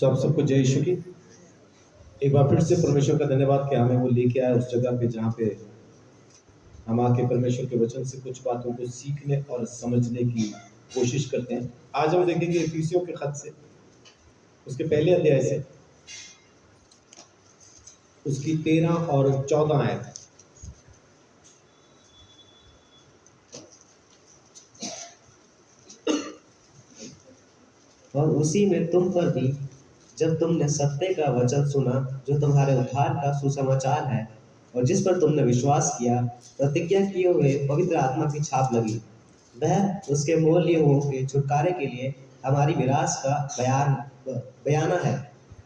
सब सबको जय यीशु की। एक बार फिर से परमेश्वर का धन्यवाद कि हमें वो लेके आया उस जगह पे जहाँ पे हम आके परमेश्वर के वचन से कुछ बातों को सीखने और समझने की कोशिश करते हैं। आज हम देखेंगे इफिसियों के खत से, उसके पहले अध्याय से, उसकी 13 और 14 आयत। और उसी में तुम पर भी, जब तुमने सत्य का वचन सुना जो तुम्हारे उद्धार का सुसमाचार है, और जिस पर तुमने विश्वास किया, प्रतिज्ञा किए हुए पवित्र आत्मा की छाप लगी। वह उसके मोल युगों के छुटकारे के लिए हमारी विरासत का बयाना है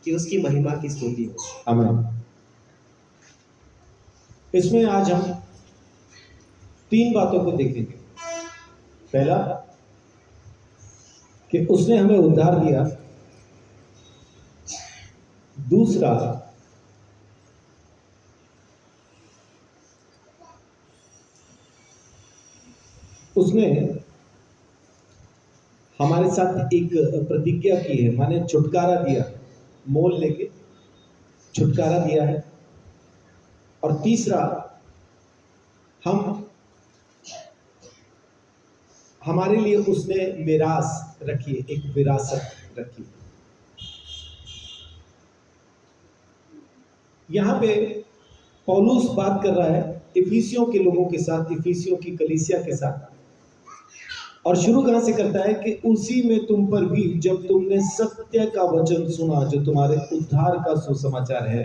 कि उसकी महिमा की स्तुति हो। आमीन। इसमें आज हम 3 बातों को देखेंगे। पहला कि उसने हमें उद्धार दिया, दूसरा उसने हमारे साथ एक प्रतिज्ञा की है, माने छुटकारा दिया, मोल लेके छुटकारा दिया है। और तीसरा हमारे लिए उसने मिरास रखी है, एक विरासत रखी है। यहाँ पे पौलुस बात कर रहा है इफिसियों के लोगों के साथ, इफिसियों की कलीसिया के साथ, और शुरू कहां से करता है कि उसी में तुम पर भी, जब तुमने सत्य का वचन सुना जो तुम्हारे उद्धार का सुसमाचार है,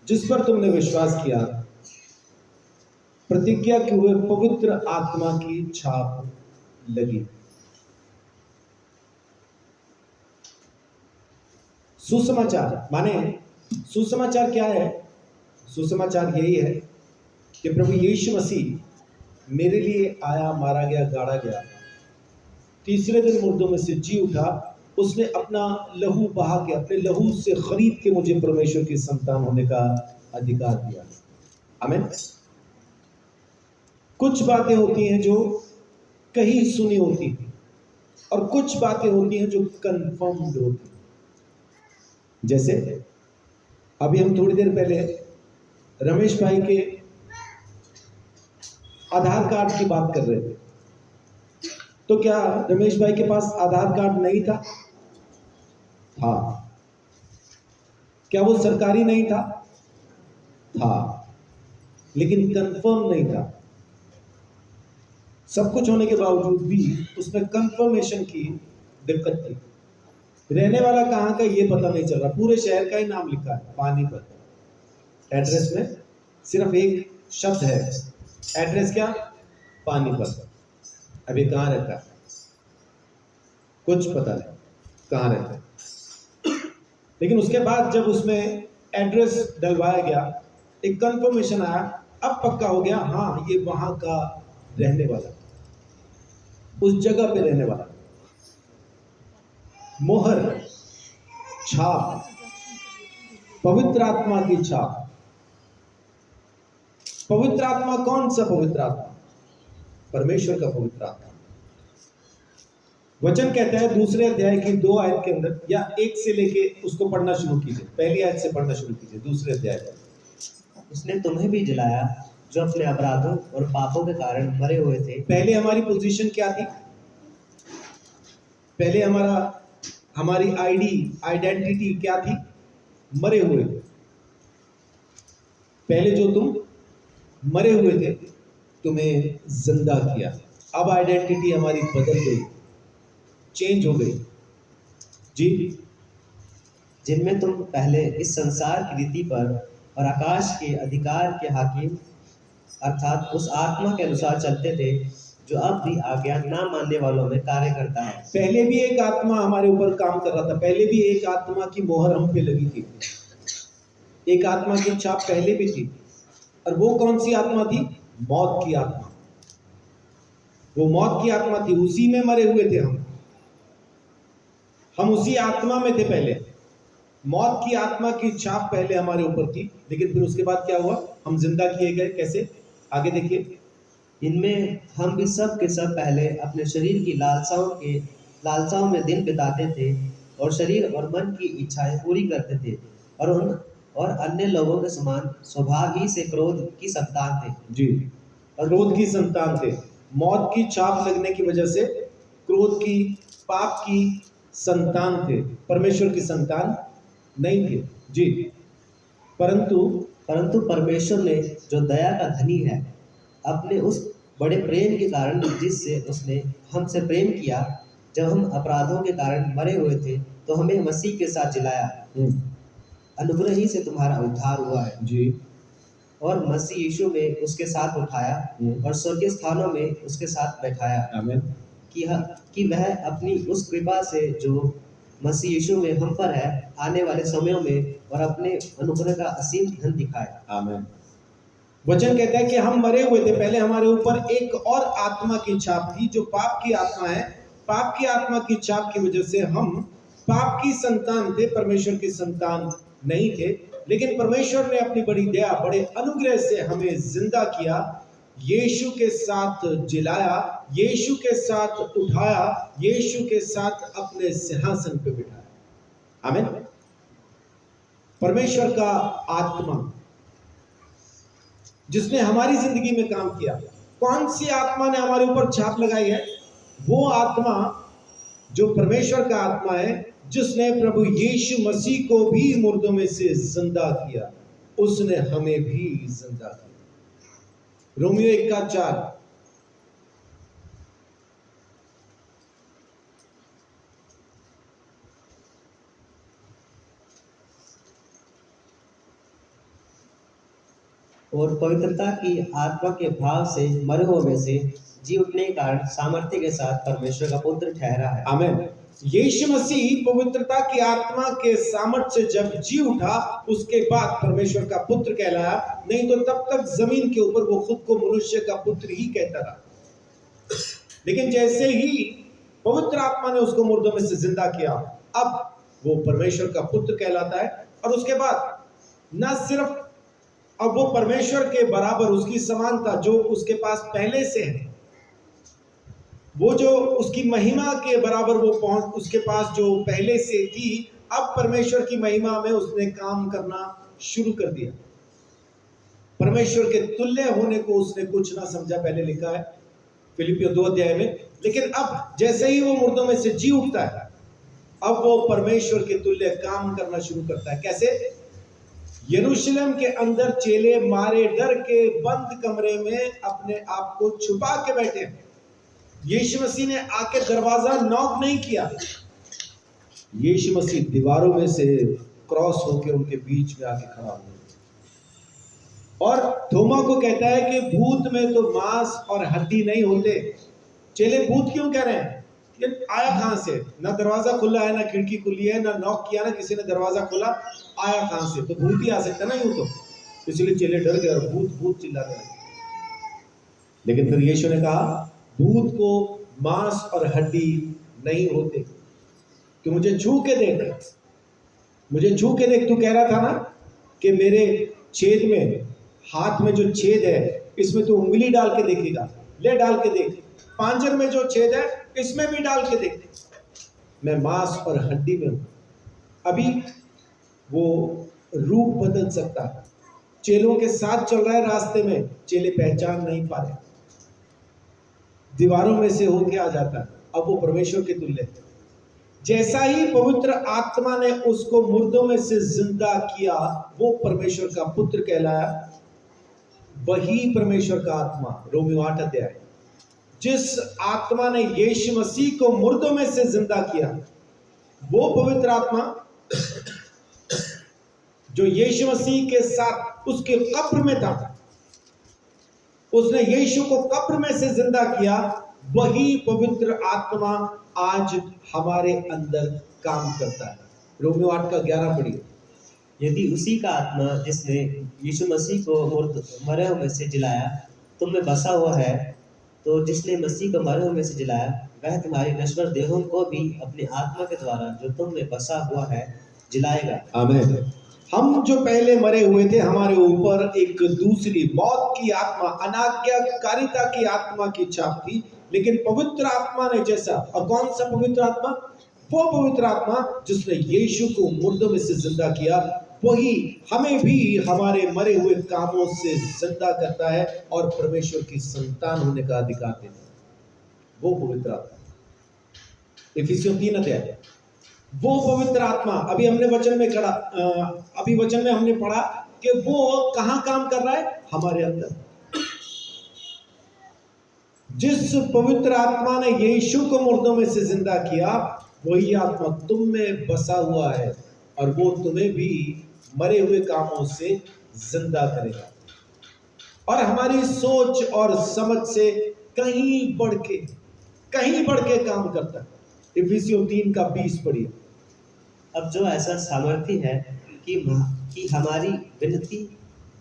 जिस पर तुमने विश्वास किया, प्रतिज्ञा के हुए पवित्र आत्मा की छाप लगी। सुसमाचार माने, सुसमाचार क्या है? सुसमाचार यही है कि प्रभु यीशु मसीह मेरे लिए आया, मारा गया, गाड़ा गया, तीसरे दिन मुर्दों में से जी उठा, उसने अपना लहू बहा के, अपने लहू से खरीद के मुझे परमेश्वर की संतान होने का अधिकार दिया। आमीन। कुछ बातें होती हैं जो कहीं सुनी होती हैं, और कुछ बातें होती हैं जो कंफर्म्ड होती हैं। जैसे अभी हम थोड़ी देर पहले रमेश भाई के आधार कार्ड की बात कर रहे थे, तो क्या रमेश भाई के पास आधार कार्ड नहीं था? था। क्या वो सरकारी नहीं था? था, लेकिन कंफर्म नहीं था। सब कुछ होने के बावजूद भी उसमें कंफर्मेशन की दिक्कत थी। रहने वाला कहाँ का ये पता नहीं चल रहा, पूरे शहर का ही नाम लिखा है पानीपत, एड्रेस में सिर्फ एक शब्द है, एड्रेस क्या? पानीपत। अभी कहाँ रहता है कुछ पता नहीं, कहाँ रहता है। लेकिन उसके बाद जब उसमें एड्रेस डलवाया गया, एक कंफर्मेशन आया, अब पक्का हो गया, हाँ ये वहां का रहने वाला, उस जगह पे रहने वाला। मोहर, छाप, पवित्र आत्मा की छाप। पवित्र आत्मा कौन सा पवित्र आत्मा? परमेश्वर का पवित्र आत्मा। वचन कहता है दूसरे अध्याय की 2 आयत के अंदर, या 1 से लेके उसको पढ़ना शुरू कीजिए, पहली आयत से पढ़ना शुरू कीजिए, दूसरे अध्याय में। उसने तुम्हें भी जिलाया जो अपने अपराधों और पापों के कारण मरे हुए थे। पहले हमारी पोजीशन क्या थी? पहले हमारी आइडेंटिटी क्या थी? मरे हुए। पहले जो तुम मरे हुए थे, तुम्हें जिंदा किया। अब आइडेंटिटी हमारी बदल गई, चेंज हो गई। जी, जिनमें तुम पहले इस संसार की रीति पर और आकाश के अधिकार के हाकिम अर्थात उस आत्मा के अनुसार चलते थे जो अब भी आज्ञा ना मानने वालों में कार्य करता है। पहले भी एक आत्मा हमारे ऊपर काम कर रहा था, पहले भी एक आत्मा की मोहर हम पे लगी थी, एक आत्मा की छाप पहले भी थी। और वो कौन सी आत्मा थी? मौत की आत्मा। वो मौत की आत्मा थी, उसी में मरे हुए थे हम उसी आत्मा में थे पहले। मौत की आत्मा की छाप पहले हमारे ऊपर थी, लेकिन फिर उसके बाद क्या हुआ? हम जिंदा किए गए। कैसे? आगे देखिए। इनमें हम भी सब के सब पहले अपने शरीर की लालसाओं में दिन बिताते थे, और शरीर और मन की इच्छाएं पूरी करते थे और अन्य लोगों के समान स्वभाव ही से क्रोध की संतान थे। जी, क्रोध की संतान थे। मौत की छाप लगने की वजह से क्रोध की, पाप की संतान थे, परमेश्वर की संतान नहीं थे। जी, परंतु परंतु परमेश्वर ने जो दया का धनी है, अपने उस बड़े प्रेम के कारण जिससे उसने हमसे प्रेम किया, जब हम अपराधों के कारण मरे हुए थे तो हमें मसीह के साथ जिलाया। हम्म, अनुग्रह ही से तुम्हारा उद्धार हुआ है जी, और मसीह यीशु में उसके साथ उठाया और स्वर्गीय स्थानों में उसके साथ बैठाया, आमीन। कि वह अपनी उस कृपा से जो मसीह यीशु में हम पर है, आने वाले समयों में और अपने अनुग्रह का असीम धन दिखाए। आमीन। वचन कहता है कि हम मरे हुए थे, पहले हमारे ऊपर एक और आत्मा की छाप थी जो पाप की आत्मा है। पाप की आत्मा की छाप की वजह से हम पाप की संतान थे, परमेश्वर की संतान नहीं थे। लेकिन परमेश्वर ने अपनी बड़ी दया, बड़े अनुग्रह से हमें जिंदा किया, यीशु के साथ जिलाया, यीशु के साथ उठाया, यीशु के साथ अपने सिंहासन पे बिठाया। आमीन। परमेश्वर का आत्मा जिसने हमारी जिंदगी में काम किया, कौन सी आत्मा ने हमारे ऊपर छाप लगाई है? वो आत्मा जो परमेश्वर का आत्मा है, जिसने प्रभु यीशु मसीह को भी मुर्दों में से जिंदा किया, उसने हमें भी जिंदा किया। रोमियो 1:4। और पवित्रता की आत्मा के भाव से मरे हुए में से जी उठने के कारण सामर्थ्य के साथ परमेश्वर का पुत्र ठहरा है। आमीन। यीशु मसीह पवित्रता की आत्मा के सामर्थ्य से जब जी उठा, उसके बाद परमेश्वर का पुत्र कहलाया। नहीं तो तब तक जमीन के ऊपर वो खुद को मनुष्य का पुत्र ही कहता रहा। लेकिन जैसे ही पवित्र आत्मा ने उसको मुर्दों में से जिंदा किया, अब वो परमेश्वर का पुत्र कहलाता है। और उसके बाद न सिर्फ अब वो परमेश्वर के बराबर, उसकी समानता जो उसके पास पहले से है, वो जो उसकी महिमा के बराबर वो पहुंच उसके पास जो पहले से थी, अब परमेश्वर की महिमा में उसने काम करना शुरू कर दिया। परमेश्वर के तुल्य होने को उसने कुछ ना समझा, पहले लिखा है फिलिपियों 2 में। लेकिन अब जैसे ही वो मुर्दों में से जी उठता है, अब वो परमेश्वर के तुल्य काम करना शुरू करता है। कैसे? यरूशलेम के अंदर चेले मारे डर के बंद कमरे में अपने आप को छुपा के बैठे हैं। यीशु मसीह ने आके दरवाजा नॉक नहीं किया, यीशु मसीह दीवारों में से क्रॉस होकर उनके बीच में आके खड़ा हुआ। और थोमा को कहता है कि भूत में तो मांस और हड्डी नहीं होते। चेले भूत क्यों कह रहे हैं? ये आया कहां से? ना दरवाजा खुला है, ना खिड़की खुली है, ना नॉक किया, ना किसी ने दरवाजा खोला, आया कहां से? तो भूत ही आ सकता ना यूं तो। इसलिए चेले डर गए और भूत भूत चिल्लाने लगे। लेकिन फिर यीशु ने कहा, भूत को मांस और हड्डी नहीं होते। तू मुझे छू के देख, मुझे छू के देख। तू कह रहा था ना कि मेरे छेद में, हाथ में जो छेद है, इसमें तू उंगली डाल के देखेगा। ले डाल के देख। पांजर में जो छेद है, इसमें भी डाल के देख। मैं मांस और हड्डी में हूं। अभी वो रूप बदल सकता है। चेलों के साथ चल रहा है, रास्ते में चेले पहचान नहीं पा रहे, दीवारों में से होके आ जाता है। अब वो परमेश्वर के तुल्य है। जैसा ही पवित्र आत्मा ने उसको मुर्दों में से जिंदा किया, वो परमेश्वर का पुत्र कहलाया। वही परमेश्वर का आत्मा, रोमियो 8 जिस आत्मा ने यीशु मसीह को मुर्दों में से जिंदा किया, वो पवित्र आत्मा जो यीशु मसीह के साथ उसके कब्र में था, उसने यीशु को कब्र में से जिंदा किया, वही पवित्र आत्मा आज हमारे अंदर काम करता है। रोमियो 8:11 पढ़िए। यदि उसी का आत्मा जिसने यीशु मसीह को मरे हुए में से जिलाया तुम में बसा हुआ है, तो जिसने मसीह को मरे हुए में से जिलाया, वह तुम्हारी नश्वर देहों को भी अपने आत्मा के द्वारा जो तुम में बसा हुआ है जिलाएगा। आमीन। हम जो पहले मरे हुए थे, हमारे ऊपर एक दूसरी मौत की आत्मा, अनाज्ञाकारिता की आत्मा की छाप थी। लेकिन पवित्र आत्मा ने जैसा, और कौन सा पवित्र आत्मा? वो पवित्र आत्मा जिसने यीशु को मुर्दों में से जिंदा किया, वही हमें भी हमारे मरे हुए कामों से जिंदा करता है और परमेश्वर की संतान होने का अधिकार देता है। वो पवित्र आत्मा, इफिसियों 3 अध्याय, वो पवित्र आत्मा अभी हमने वचन में अभी वचन में हमने पढ़ा कि वो कहां काम कर रहा है? हमारे अंदर। जिस पवित्र आत्मा ने यीशु को मुर्दों में से जिंदा किया, वही आत्मा तुम में बसा हुआ है और वो तुम्हें भी मरे हुए कामों से जिंदा करेगा और हमारी सोच और समझ से कहीं बढ़ के काम करता है। इफिसियों 3 का 20 पढ़िए। अब जो ऐसा सामर्थ्य है कि हमारी विनती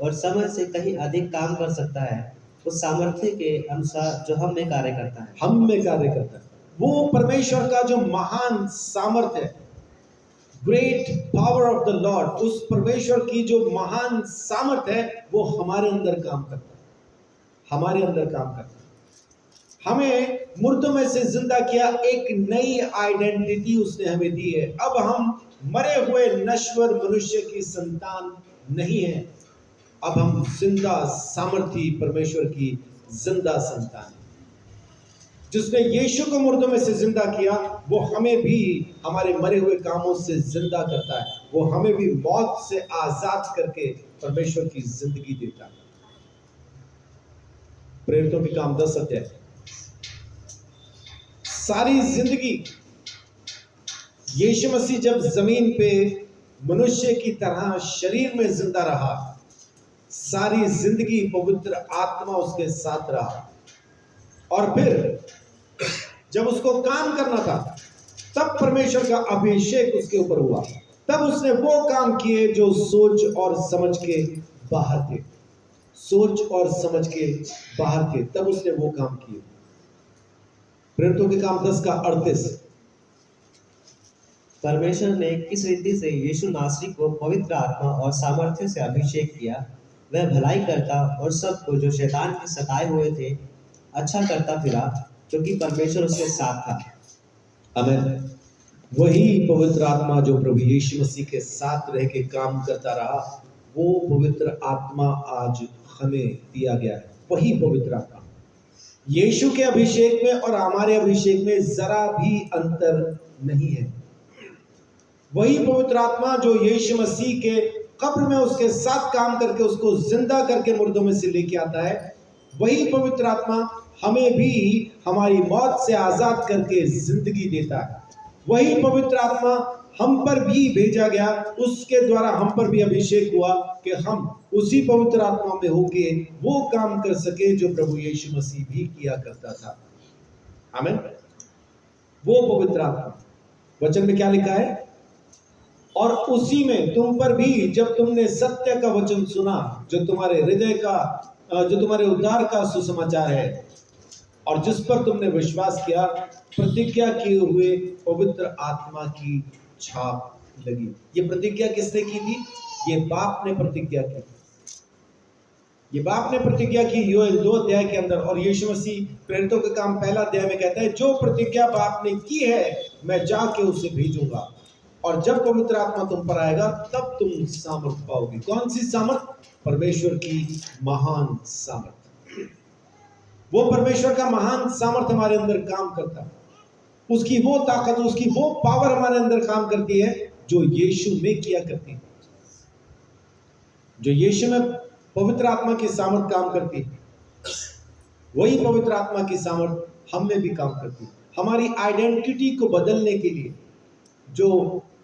और समझ से कहीं अधिक काम कर सकता है, उस सामर्थ्य के अनुसार जो हम में कार्य करता है। हम में कार्य करता है। वो परमेश्वर का जो महान सामर्थ्य है, great power of the Lord, उस परमेश्वर की जो महान सामर्थ्य है, वो हमारे अंदर काम करता है, हमारे अंदर काम करता है। हमें मुर्दों में से जिंदा किया, एक नई आइडेंटिटी उसने हमें दी है। अब हम मरे हुए नश्वर मनुष्य की संतान नहीं है, अब हम जिंदा सामर्थी परमेश्वर की जिंदा संतान है। जिसने यीशु को मुर्दों में से जिंदा किया, वो हमें भी हमारे मरे हुए कामों से जिंदा करता है। वो हमें भी मौत से आजाद करके परमेश्वर की जिंदगी देता है। प्रेरितों के काम 10 अध्याय। सारी जिंदगी यीशु मसीह जब जमीन पे मनुष्य की तरह शरीर में जिंदा रहा, सारी जिंदगी पवित्र आत्मा उसके साथ रहा और फिर जब उसको काम करना था, तब परमेश्वर का अभिषेक उसके ऊपर हुआ। तब उसने वो काम किए जो सोच और समझ के बाहर थे, सोच और समझ के बाहर थे, तब उसने वो काम किए। प्रेरितों के काम 10 का 38। परमेश्वर ने किस रीति से यीशु नासरी को पवित्र आत्मा और सामर्थ्य से अभिषेक किया, वह भलाई करता और सबको जो शैतान के सताए हुए थे अच्छा करता फिरा, क्योंकि परमेश्वर उसके साथ था। आमीन। वही पवित्र आत्मा जो प्रभु यीशु मसीह के साथ रह के काम करता रहा, वो पवित्र आत्मा आज हमें दिया गया है। वही पवित्र आत्मा। यीशु के अभिषेक में और हमारे अभिषेक में जरा भी अंतर नहीं है। वही पवित्र आत्मा जो यीशु मसीह के कब्र में उसके साथ काम करके उसको जिंदा करके मुर्दों में से लेके आता है, वही पवित्र आत्मा हमें भी हमारी मौत से आजाद करके जिंदगी देता है। वही पवित्र आत्मा हम पर भी भेजा गया, उसके द्वारा हम पर भी अभिषेक हुआ कि हम उसी पवित्र आत्मा में होके वो काम कर सके जो प्रभु यीशु मसीह भी किया करता था। आमीन। वो पवित्र आत्मा, वचन में क्या लिखा है? और उसी में तुम पर भी जब तुमने सत्य का वचन सुना, जो तुम्हारे हृदय का, जो तुम्हारे उद्धार का सुसमाचार है, और जिस पर तुमने विश्वास किया, प्रतिज्ञा किए हुए पवित्र आत्मा की छाप लगी। ये प्रतिज्ञा किसने की थी? ये बाप ने प्रतिज्ञा की। ये बाप ने प्रतिज्ञा की योएल 2 अध्याय के अंदर, और यीशु मसीह प्रेरितों के काम 1 अध्याय में कहता है, जो प्रतिज्ञा बाप ने की है मैं जाके उसे भेजूंगा, और जब पवित्र आत्मा तुम पर आएगा तब तुम सामर्थ पाओगे। कौन सी सामर्थ? परमेश्वर की महान सामर्थ। वो परमेश्वर का महान सामर्थ हमारे अंदर काम करता है। उसकी वो ताकत, उसकी वो पावर हमारे अंदर काम करती है जो यीशु में किया करती है। जो यीशु में पवित्र आत्मा की सामर्थ काम करती है, वही पवित्र आत्मा की सामर्थ हम में भी काम करती है। हमारी आइडेंटिटी को बदलने के लिए जो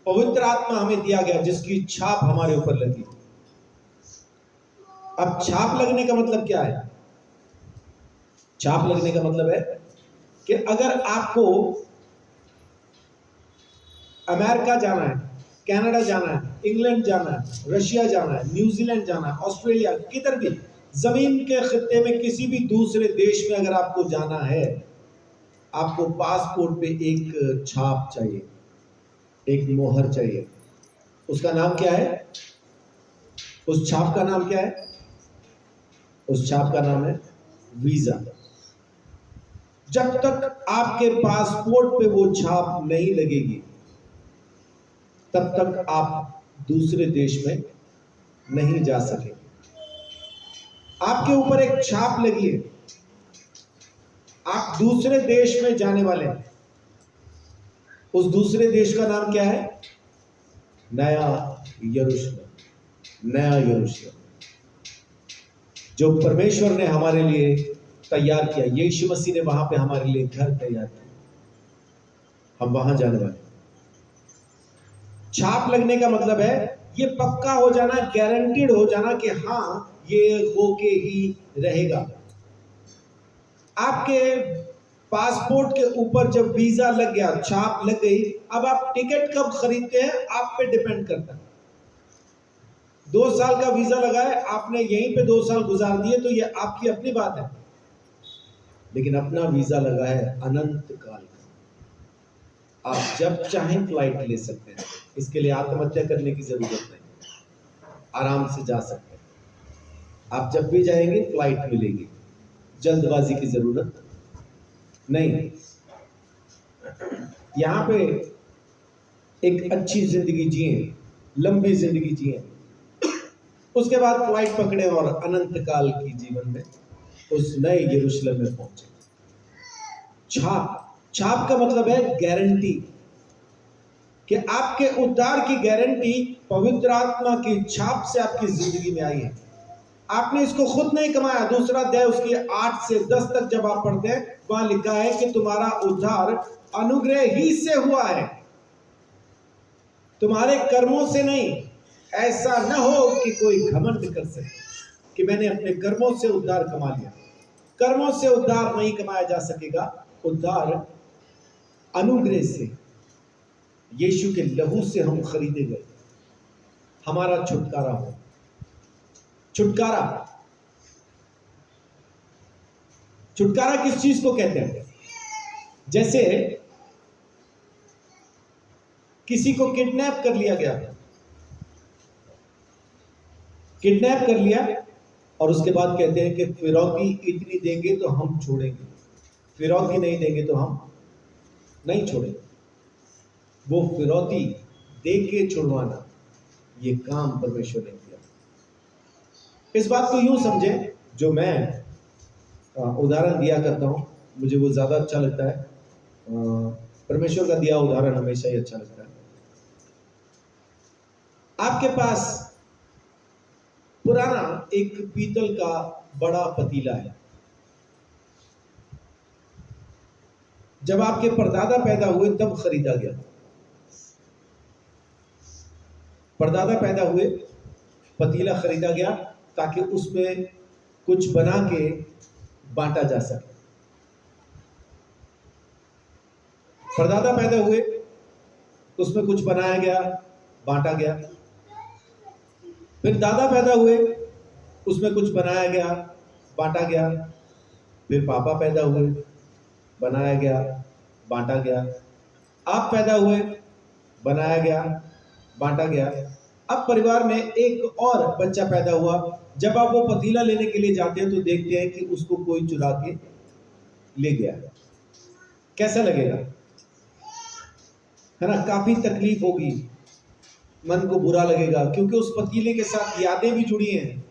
पवित्र आत्मा हमें दिया गया, जिसकी छाप हमारे ऊपर लगी। अब छाप लगने का मतलब क्या है? छाप लगने का मतलब है कि अगर आपको अमेरिका जाना है, कनाडा जाना है, इंग्लैंड जाना है, रशिया जाना है, न्यूजीलैंड जाना है, ऑस्ट्रेलिया, किधर भी जमीन के खित्ते में किसी भी दूसरे देश में अगर आपको जाना है, आपको पासपोर्ट पे एक छाप चाहिए, एक मोहर चाहिए। उसका नाम क्या है? उस छाप का नाम क्या है? उस छाप का नाम है वीजा। जब तक आपके पासपोर्ट पे वो छाप नहीं लगेगी, तब तक आप दूसरे देश में नहीं जा सकेंगे। आपके ऊपर एक छाप लगी है, आप दूसरे देश में जाने वाले हैं। उस दूसरे देश का नाम क्या है? नया यरूशलेम। नया यरूशलेम जो परमेश्वर ने हमारे लिए तैयार किया। यीशु मसीह ने वहां पे हमारे लिए घर तैयार किया, हम वहां जाने वाले। छाप लगने का मतलब है ये पक्का हो जाना, गारंटीड हो जाना कि हाँ ये होके ही रहेगा। आपके पासपोर्ट के ऊपर जब वीजा लग गया, छाप लग गई, अब आप टिकट कब खरीदते हैं आप पे डिपेंड करता है। 2 साल का वीजा लगा है, आपने यहीं पे 2 साल गुजार दिए तो ये आपकी अपनी बात है, लेकिन अपना वीजा लगा है अनंत काल का। आप जब चाहें फ्लाइट ले सकते हैं, इसके लिए आत्महत्या करने की जरूरत नहीं, आराम से जा सकते हैं। आप जब भी जाएंगे फ्लाइट मिलेगी, जल्दबाजी की जरूरत नहीं। यहां पे एक अच्छी जिंदगी जिए, लंबी जिंदगी जिए, उसके बाद फ्लाइट पकड़े और अनंत काल की जीवन में उस नए यरूशलेम में पहुंचे। छाप का मतलब है गारंटी, कि आपके उद्धार की गारंटी पवित्र आत्मा की छाप से आपकी जिंदगी में आई है। आपने इसको खुद नहीं कमाया। दूसरा अध्याय उसके 8 से 10 तक जब आप पढ़ते हैं, वहां लिखा है कि तुम्हारा उद्धार अनुग्रह ही से हुआ है, तुम्हारे कर्मों से नहीं। ऐसा न हो कि कोई घमंड कर सके कि मैंने अपने कर्मों से उद्धार कमा लिया। कर्मों से उद्धार नहीं कमाया जा सकेगा, उद्धार अनुग्रह से, यीशु के लहू से हम खरीदे गए। हमारा छुटकारा हो। छुटकारा, छुटकारा किस चीज को कहते हैं? जैसे किसी को किडनैप कर लिया गया, किडनैप कर लिया और उसके बाद कहते हैं कि फिरौती इतनी देंगे तो हम छोड़ेंगे, फिरौती नहीं देंगे तो हम नहीं छोड़ेंगे। वो फिरौती दे के छुड़वाना, ये काम परमेश्वर ने किया। इस बात को यूं समझे, जो मैं उदाहरण दिया करता हूं, मुझे वो ज्यादा अच्छा लगता है। परमेश्वर का दिया उदाहरण हमेशा ही अच्छा लगता है। आपके पास पुराना एक पीतल का बड़ा पतीला है। जब आपके परदादा पैदा हुए तब खरीदा गया। परदादा पैदा हुए, पतीला खरीदा गया ताकि उसमें कुछ बना के बांटा जा सके। परदादा पैदा हुए, उसमें कुछ बनाया गया, बांटा गया। फिर दादा पैदा हुए, उसमें कुछ बनाया गया, बांटा गया। फिर पापा पैदा हुए, बनाया गया, बांटा गया। आप पैदा हुए, बनाया गया, बांटा गया। अब परिवार में एक और बच्चा पैदा हुआ। जब आप वो पतीला लेने के लिए जाते हैं तो देखते हैं कि उसको कोई चुरा के ले गया। कैसा लगेगा? है ना? काफी तकलीफ होगी, मन को बुरा लगेगा, क्योंकि उस पतीले के साथ यादें भी जुड़ी हैं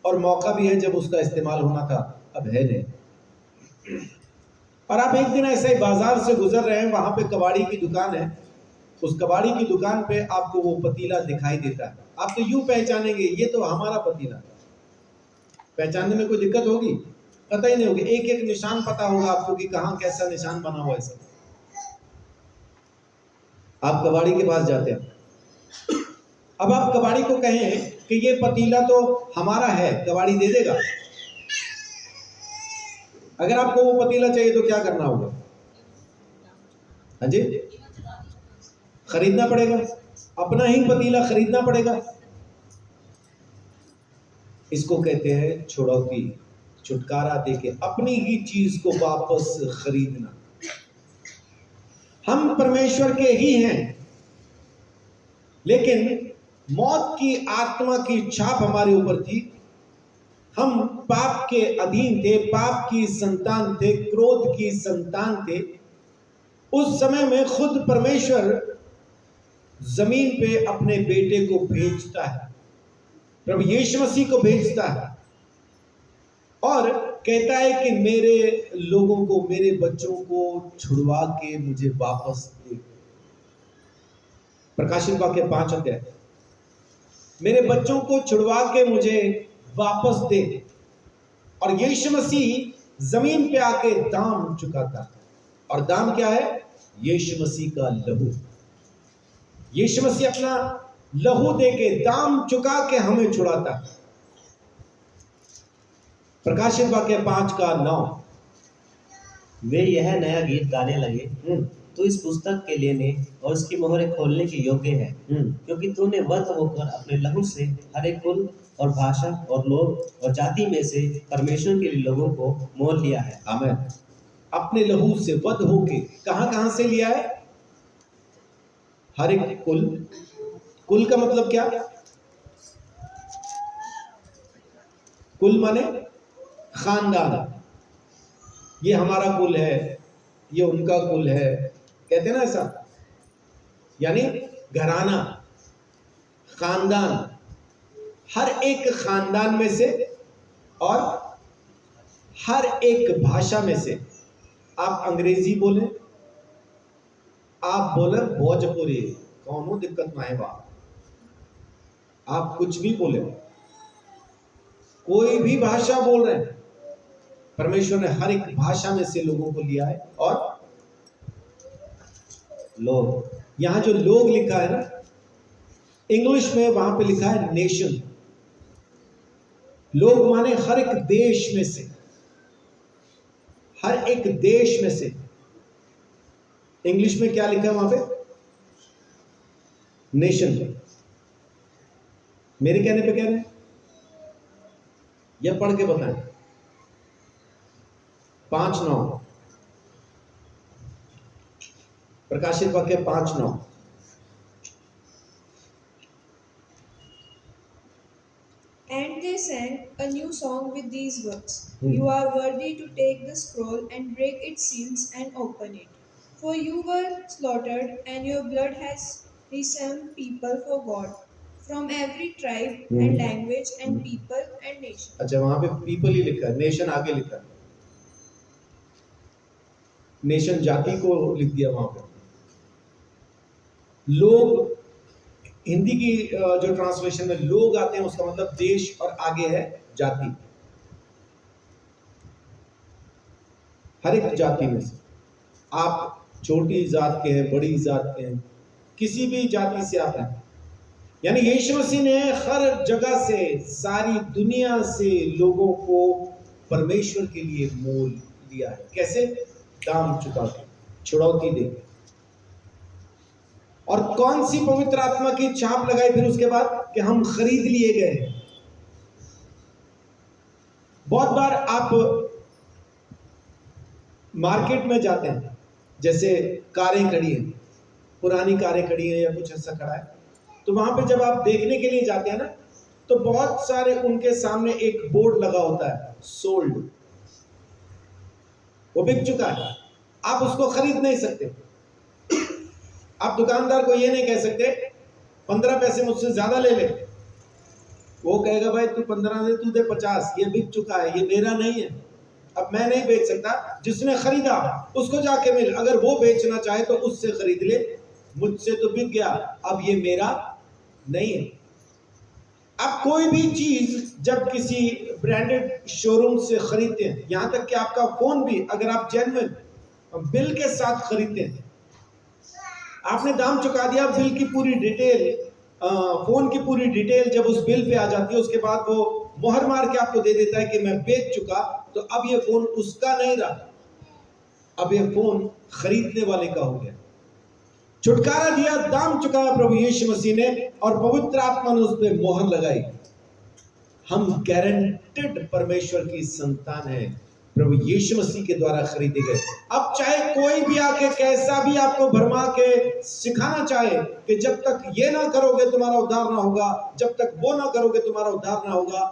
और मौका भी है जब उसका इस्तेमाल होना था, अब है नहीं। और आप एक दिन ऐसे ही बाजार से गुजर रहे हैं, वहां पे कबाड़ी की दुकान है। उस कबाड़ी की दुकान पे आपको वो पतीला दिखाई देता है। आप तो यूं पहचानेंगे ये तो हमारा पतीला है। पहचानने में कोई दिक्कत होगी? पता ही नहीं होगी। एक एक निशान पता होगा आपको कि कहां कैसा निशान बना हुआ है सब। आप कबाड़ी के पास जाते हैं, अब आप कबाड़ी को कहें कि ये पतीला तो हमारा है, कबाड़ी दे देगा? अगर आपको वो पतीला चाहिए तो क्या करना होगा? हाँ जी, खरीदना पड़ेगा, अपना ही पतीला खरीदना पड़ेगा। इसको कहते हैं छुड़ौती, छुटकारा देके अपनी ही चीज को वापस खरीदना। हम परमेश्वर के ही हैं, लेकिन मौत की आत्मा की छाप हमारे ऊपर थी। हम पाप के अधीन थे, पाप की संतान थे, क्रोध की संतान थे। उस समय में खुद परमेश्वर जमीन पे अपने बेटे को भेजता है, प्रभु यीशु मसीह को भेजता है और कहता है कि मेरे लोगों को, मेरे बच्चों को छुड़वा के मुझे वापस दे। प्रकाशित वाक्य 5 अध्याय, मेरे बच्चों को छुड़वा के मुझे वापस दे। और यीशु मसीह जमीन पे आके दाम चुकाता है, और दाम क्या है? यीशु मसीह का लहू। यीशु मसीह अपना लहू दे के, दाम चुका के हमें छुड़ाता है। प्रकाशित वाक्य 5 का 9। वे यह नया गीत गाने लगे, तू इस पुस्तक के लेने और उसकी मोहरें खोलने के योग्य है, क्योंकि तूने वध होकर अपने लहू से हर एक कुल और भाषा और लोग और जाति में से परमेश्वर के लिए लोगों को मोल लिया है। आमीन। अपने लहू से वध होके कहां कहां से लिया है? हर एक कुल। कुल का मतलब क्या? कुल माने खानदान। ये हमारा कुल है, ये उनका कुल है, कहते हैं ना ऐसा। यानी घराना, खानदान, हर एक खानदान में से और हर एक भाषा में से। आप अंग्रेजी बोले, आप बोले भोजपुरी, कौनो दिक्कत ना है बाप। आप कुछ भी बोले, कोई भी भाषा बोल रहे हैं, परमेश्वर ने हर एक भाषा में से लोगों को लिया है। और लोग, यहां जो लोग लिखा है ना, इंग्लिश में वहां पे लिखा है नेशन। लोग माने हर एक देश में से, हर एक देश में से। इंग्लिश में क्या लिखा है वहां पे? नेशन। मेरे कहने पे कह रहे हैं या पढ़ के बताएं? 5:9, प्रकाशित वाक्य 5:9। And they sang a new song with these words, You are worthy to take the scroll and break its seals and open it. For you were slaughtered, and your blood has ransomed people for God from every tribe and language and people and nation. अच्छा, वहां पे people ही लिखा है, nation आगे लिखा है। Nation जाति को लिख दिया वहां पे। लोग, हिंदी की जो ट्रांसलेशन में लोग आते हैं उसका मतलब देश, और आगे है जाति। हर एक जाति में से, आप छोटी जात के हैं, बड़ी जात के हैं, किसी भी जाति से आप हैं। यानी यीशु मसीह ने हर जगह से, सारी दुनिया से लोगों को परमेश्वर के लिए मोल लिया है। कैसे? दाम चुका के, छुड़ौती दे। और कौन सी पवित्र आत्मा की छाप लगाई फिर उसके बाद? कि हम खरीद लिए गए। बहुत बार आप मार्केट में जाते हैं, जैसे कारें खड़ी हैं, पुरानी कारें खड़ी हैं या कुछ ऐसा खड़ा है, तो वहां पे जब आप देखने के लिए जाते हैं ना, तो बहुत सारे उनके सामने एक बोर्ड लगा होता है, सोल्ड। वो बिक चुका है, आप उसको खरीद नहीं सकते। आप दुकानदार को ये नहीं कह सकते 15 पैसे मुझसे ज्यादा ले ले। वो कहेगा भाई तू 15 दे, तू दे 50, ये बिक चुका है, ये मेरा नहीं है, अब मैं नहीं बेच सकता। जिसने खरीदा उसको जाके मिल, अगर वो बेचना चाहे तो उससे खरीद ले, मुझसे तो बिक गया, अब ये मेरा नहीं है। आप कोई भी चीज जब किसी ब्रांडेड शोरूम से खरीदते हैं, यहां तक कि आपका फोन भी, अगर आप जेन्युइन बिल के साथ खरीदते हैं, आपने दाम चुका दिया, बिल की पूरी डिटेल, फोन की पूरी डिटेल जब उस बिल पे आ जाती है, उसके बाद वो मोहर मार के आपको दे देता है कि मैं बेच चुका, तो अब ये फोन उसका नहीं रहा, अब ये फोन खरीदने वाले का हो गया। छुटकारा दिया, दाम चुकाया प्रभु यीशु मसीह ने, और पवित्र आत्मा ने उस पर मोहर लगाई। हम गारंटेड परमेश्वर की संतान है, प्रभु यीशु मसीह के द्वारा खरीदे गए। अब चाहे कोई भी आके कैसा भी आपको भरमा के सिखाना चाहे कि जब तक ये ना करोगे तुम्हारा उद्धार ना होगा, जब तक वो ना करोगे तुम्हारा उद्धार ना होगा,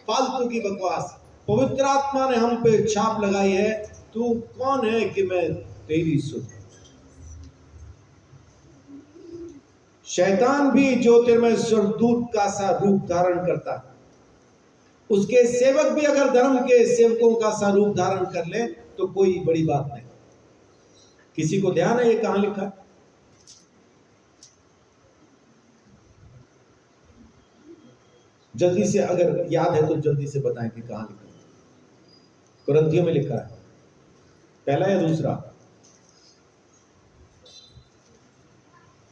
फालतू की बकवास। पवित्र आत्मा ने हम पे छाप लगाई है, तू कौन है कि मैं तेरी सुन। शैतान भी ज्योतिर्मय स्वर्गदूत का सा रूप धारण करता है। उसके सेवक भी अगर धर्म के सेवकों का सा रूप धारण कर ले तो कोई बड़ी बात नहीं। किसी को ध्यान है ये कहां लिखा है? जल्दी से अगर याद है तो जल्दी से बताएं कि कहां लिखा है। कुरिन्थियों में लिखा है, पहला या दूसरा?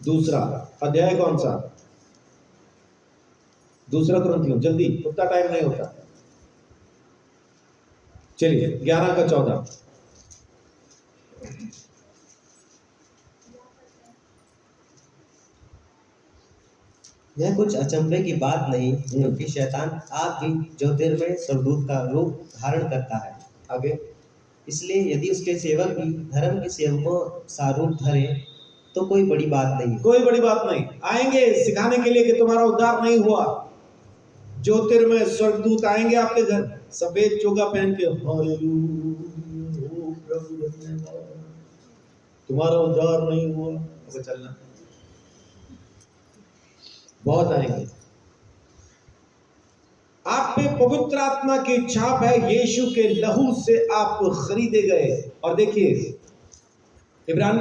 दूसरा अध्याय कौन सा? दूसरा कुरिन्थियों, जल्दी, उतना टाइम नहीं होता। चलिए 11 का 14। यह कुछ अचंभे की बात नहीं, क्योंकि शैतान आप भी ज्योतिर्मय स्वर्गदूत का रूप धारण करता है। आगे, इसलिए यदि उसके सेवक भी धर्म के सेवकों सा रूप धरे तो कोई बड़ी बात नहीं। कोई बड़ी बात नहीं। आएंगे सिखाने के लिए कि तुम्हारा उद्धार नहीं हुआ। ज्योतिर्मय स्वर्गदूत आएंगे आपके घर, सफेद चोगा पहन के, हालेलुया, ओ प्रभु धन्यवाद, तुम्हारा उद्धार नहीं हुआ, अब चलना। बहुत आएंगे। आप पे पवित्र आत्मा की छाप है, यीशु के लहू से आप खरीदे गए। और देखिए इब्रान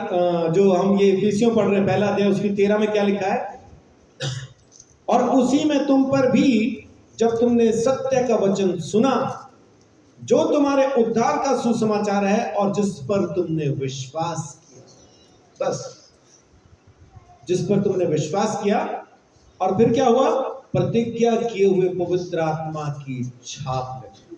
जो हम ये इफिसियों पढ़ रहे हैं, पहला अध्याय उसकी 13 में क्या लिखा है? और उसी में तुम पर भी जब तुमने सत्य का वचन सुना, जो तुम्हारे उद्धार का सुसमाचार है, और जिस पर तुमने विश्वास किया। बस, जिस पर तुमने विश्वास किया। और फिर क्या हुआ? प्रतिज्ञा किए हुए पवित्र आत्मा की छाप लगी।